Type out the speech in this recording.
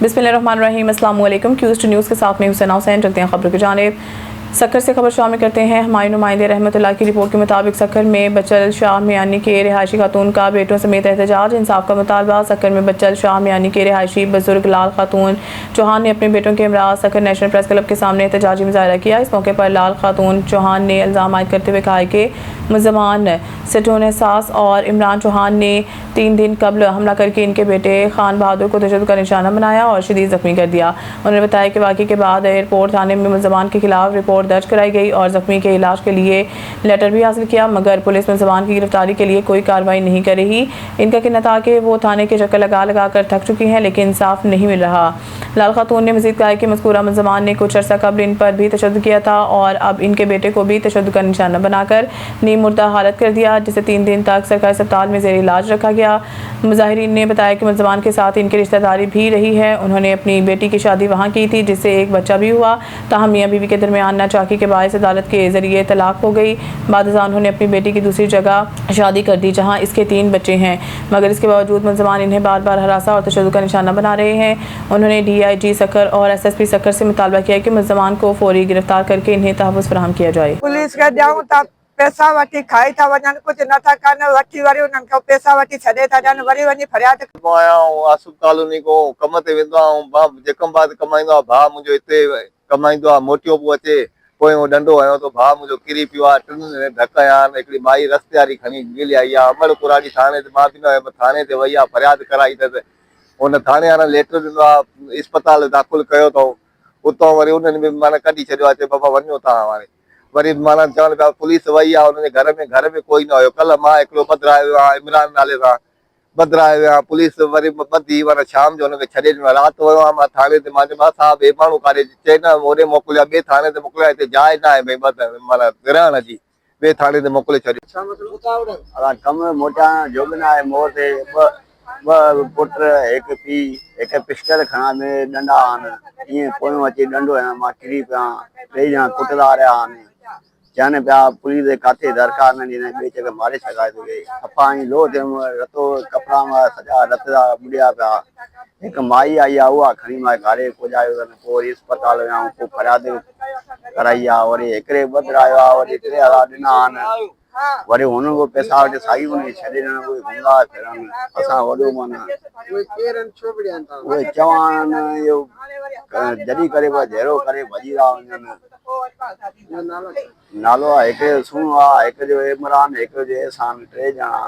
बिस्मिल्लाहिर्रहमानिर्रहीम। अस्सलाम वालेकुम। क्यूज टू न्यूज़ के साथ में हुसैन हुसैन चलते हैं खबरों की जानिब। सक्कर से खबर शामिल करते हैं। हमायूं नुमाइंदे रहमतुल्लाह की रिपोर्ट के मुताबिक सक्कर में बच्चल शाह मियानी के रिहायशी खातून का बेटों समेत एहतजाज, इंसाफ का मुतालबा। सक्कर में बच्चल शाह मियानी के रिहायशी बुजुर्ग लाल खातून चौहान ने अपने बेटों के हमरा सक्कर नेशनल प्रेस क्लब के सामने एहतजाजी मुजाहरा किया। इस मौके पर लाल खातून चौहान ने इल्ज़ाम आयद करते हुए कहा कि मुलज़मान सिटोन एहसास और इमरान चौहान ने 3 दिन कबल हमला करके इनके बेटे खान बहादुर को तशद्दुद का निशाना बनाया और शदीद जख्मी कर दिया। उन्होंने बताया कि वाक़े के बाद एयरपोर्ट थाने में मुलज़मान के खिलाफ रिपोर्ट दर्ज कराई गई और जख्मी के इलाज के लिए लेटर भी हासिल किया, मगर पुलिस मुलज़मान की गिरफ्तारी के लिए कोई कार्रवाई नहीं कर रही। इनका कहना था कि वो थाने के चक्कर लगा लगा कर थक चुकी हैं, लेकिन इंसाफ नहीं मिल रहा। लाल खातून ने मज़ीद कहा कि मज़कूरा मुलज़मान ने कुछ अर्सा कबल इन पर भी तशद्दुद किया था और अब इनके बेटे को भी तशद्दुद का निशाना बनाकर नीम मुर्दा हालत कर दिया, जिसे 3 दिन तक सरकारी अस्पताल में ज़ेर इलाज रखा गया। मुजाहिरीन ने बताया कि मुलज़मान के साथ इनकी रिश्तेदारी भी रही है। उन्होंने अपनी बेटी की शादी वहाँ की थी, जिससे एक बच्चा भी हुआ। ताहम मियाँ बीवी के दरमियान नाचाकी के बायस अदालत के ज़रिए तलाक हो गई। बाद उन्होंने अपनी बेटी की दूसरी जगह शादी कर दी, जहाँ इसके 3 बच्चे हैं, मगर इसके बावजूद मुलज़मान इन्हें बार बार हरासा और तशद्दुद का निशाना बना रहे हैं। उन्होंने DIG सक्कर और SSP सक्कर से मुतालबा किया कि मुलज़मान को फौरी गिरफ्तार करके इन्हें तहफ़्फ़ुज़ फराहम किया जाए। पुलिस के ॾियूं था पैसा वठी खाई था वञनि, कुझु नथा कनि, वठी वरी उन्हनि खां पैसा वठी छॾे था ॾियनि, वरी वञी फरियाद। आसूफ कॉलोनी को कम ते वेंदो आहियां, जेकम बाद कमाईंदो आहे भाउ मुंहिंजो हिते कमाईंदो आहे, मोटियो पियो अचे, पोइ डंडो हयो तो भाउ मुंहिंजो किरी पियो आहे, 3 धक हया आहिनि। हिकिड़ी माई रस्ते वारी खणी गिली आई आहे अमरपुराड़ी थाने ते, मां बि न वियुमि, थाने ते वई आहे, फरियाद कराई अथसि। हुन थाने वारा लेटर ॾिनो आहे, इस्पताल दाख़िल कयो अथऊं, उतां वरी उन्हनि बि माना कढी छॾियो आहे, चए बाबा वञो तव्हां हाणे। वरी माना चवनि पिया पुलिस वई आहे, हुनजे घर में कोई न हुयो। कल्ह मां हिकिड़ो बदिरायो वियो आहियां, इमरान नाले सां बदिरायो वियो आहियां। पुलिस वरी ॿधी माना शाम जो हुनखे छॾे ॾिनो। राति वियो आहियां मां थाने ते, मां चयो साहब हे माण्हू काॾे, चए न होॾे मोकिलिया, ॿिए थाने ते मोकिलिया, हिते जाइ न आहे भई माना रहण जी, ॿिए थाने ते मोकिले छॾियो। कम मोटा जो बि न आहे, मोर ते ॿ पुट, हिकु पीउ, हिकु पिस्टल खणा में डंडा आहिनि, ईअं पोयों अची डंडो हयां, मां किरी पिया, 2 ॼणा कुटदा रहिया आहिनि। चवनि पिया पुलिस काथे दरकार न ॾींदा, ॿिए जॻह मारे सघाए थो ॾे। अफाणी लो थियुमि, रतो कपिड़ा मां सॼा रतदा ॿुॾिया पिया। हिकु माई आई आहे, उहा खणी मां घारे पुॼायो अथनि, पोइ वरी इस्पताल विया, पोइ फरियाद कराई आहे। वरी हिकिड़े बदिरायो आहे, वरी 3,000 ॾिना आहिनि, वरी हुन को पैसा वठी साई हुनखे छॾे ॾियण, उहे घुमंदा फिरनि। असां वॾो माना उहे चवनि इहो जॾहिं करे जहिड़ो करे भॼी था वञनि। नालो आहे हिकिड़े सुणो आहे, हिकु जो इमरान, हिकु जो एहसान, 3 ॼणा।